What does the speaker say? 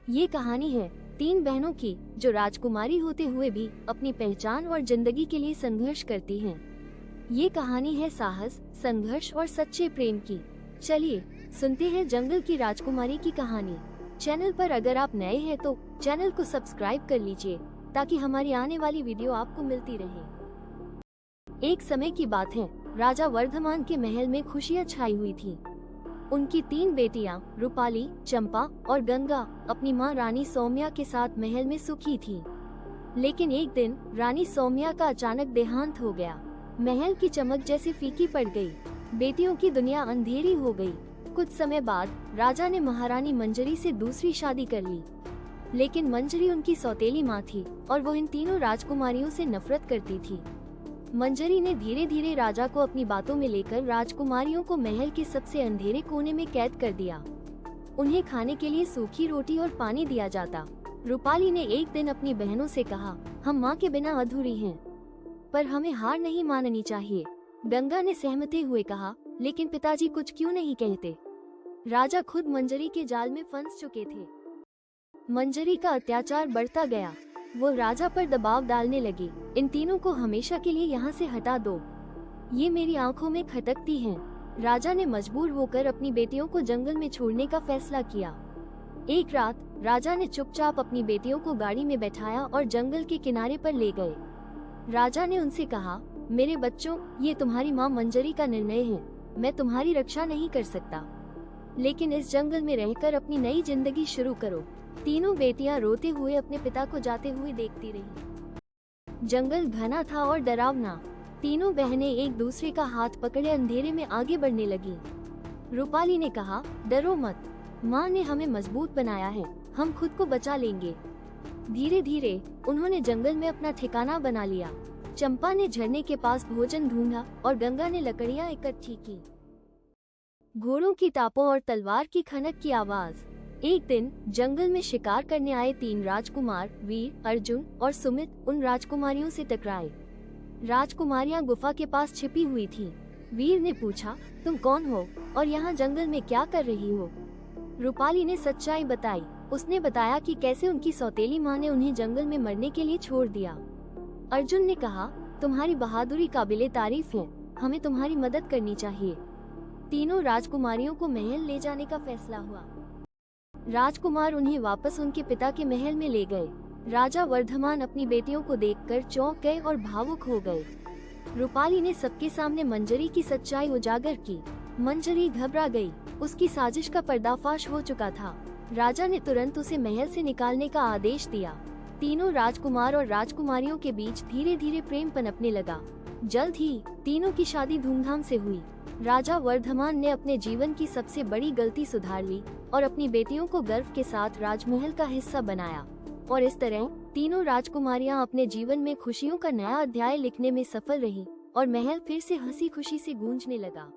ये कहानी है तीन बहनों की जो राजकुमारी होते हुए भी अपनी पहचान और जिंदगी के लिए संघर्ष करती हैं। ये कहानी है साहस, संघर्ष और सच्चे प्रेम की। चलिए सुनते हैं जंगल की राजकुमारी की कहानी। चैनल पर अगर आप नए हैं तो चैनल को सब्सक्राइब कर लीजिए ताकि हमारी आने वाली वीडियो आपको मिलती रहे। एक समय की बात है, राजा वर्धमान के महल में खुशियां छाई हुई थी। उनकी तीन बेटियां रूपाली, चंपा और गंगा अपनी मां रानी सौम्या के साथ महल में सुखी थी। लेकिन एक दिन रानी सौम्या का अचानक देहांत हो गया। महल की चमक जैसे फीकी पड़ गई। बेटियों की दुनिया अंधेरी हो गई। कुछ समय बाद राजा ने महारानी मंजरी से दूसरी शादी कर ली। लेकिन मंजरी उनकी सौतेली माँ थी और वो इन तीनों राजकुमारियों से नफरत करती थी। मंजरी ने धीरे धीरे राजा को अपनी बातों में लेकर राजकुमारियों को महल के सबसे अंधेरे कोने में कैद कर दिया। उन्हें खाने के लिए सूखी रोटी और पानी दिया जाता। रूपाली ने एक दिन अपनी बहनों से कहा, हम माँ के बिना अधूरी हैं, पर हमें हार नहीं माननी चाहिए। गंगा ने सहमते हुए कहा, लेकिन पिताजी कुछ क्यों नहीं कहते? राजा खुद मंजरी के जाल में फंस चुके थे। मंजरी का अत्याचार बढ़ता गया। वो राजा पर दबाव डालने लगी, इन तीनों को हमेशा के लिए यहाँ से हटा दो, ये मेरी आंखों में खटकती हैं। राजा ने मजबूर होकर अपनी बेटियों को जंगल में छोड़ने का फैसला किया। एक रात राजा ने चुपचाप अपनी बेटियों को गाड़ी में बैठाया और जंगल के किनारे पर ले गए। राजा ने उनसे कहा, मेरे बच्चों, ये तुम्हारी माँ मंजरी का निर्णय है। मैं तुम्हारी रक्षा नहीं कर सकता, लेकिन इस जंगल में रहकर अपनी नई जिंदगी शुरू करो। तीनों बेटियां रोते हुए अपने पिता को जाते हुए देखती रही। जंगल घना था और डरावना। तीनों बहनें एक दूसरे का हाथ पकड़े अंधेरे में आगे बढ़ने लगी। रूपाली ने कहा, डरो मत, माँ ने हमें मजबूत बनाया है, हम खुद को बचा लेंगे। धीरे धीरे उन्होंने जंगल में अपना ठिकाना बना लिया। चंपा ने झरने के पास भोजन ढूंढा और गंगा ने लकड़ियां इकट्ठी की। घोड़ों की टापों और तलवार की खनक की आवाज। एक दिन जंगल में शिकार करने आए तीन राजकुमार वीर, अर्जुन और सुमित उन राजकुमारियों से टकराए। राजकुमारियां गुफा के पास छिपी हुई थीं। वीर ने पूछा, तुम कौन हो और यहाँ जंगल में क्या कर रही हो? रूपाली ने सच्चाई बताई। उसने बताया कि कैसे उनकी सौतेली माँ ने उन्हें जंगल में मरने के लिए छोड़ दिया। अर्जुन ने कहा, तुम्हारी बहादुरी काबिले तारीफ है, हमें तुम्हारी मदद करनी चाहिए। तीनों राजकुमारियों को महल ले जाने का फैसला हुआ। राजकुमार उन्हें वापस उनके पिता के महल में ले गए। राजा वर्धमान अपनी बेटियों को देखकर चौंक गए और भावुक हो गए। रूपाली ने सबके सामने मंजरी की सच्चाई उजागर की। मंजरी घबरा गई, उसकी साजिश का पर्दाफाश हो चुका था। राजा ने तुरंत उसे महल से निकालने का आदेश दिया। तीनों राजकुमार और राजकुमारियों के बीच धीरे धीरे प्रेम पनपने लगा। जल्द ही तीनों की शादी धूमधाम से हुई। राजा वर्धमान ने अपने जीवन की सबसे बड़ी गलती सुधार ली और अपनी बेटियों को गर्व के साथ राजमहल का हिस्सा बनाया। और इस तरह तीनों राजकुमारियां अपने जीवन में खुशियों का नया अध्याय लिखने में सफल रही और महल फिर से हंसी खुशी से गूंजने लगा।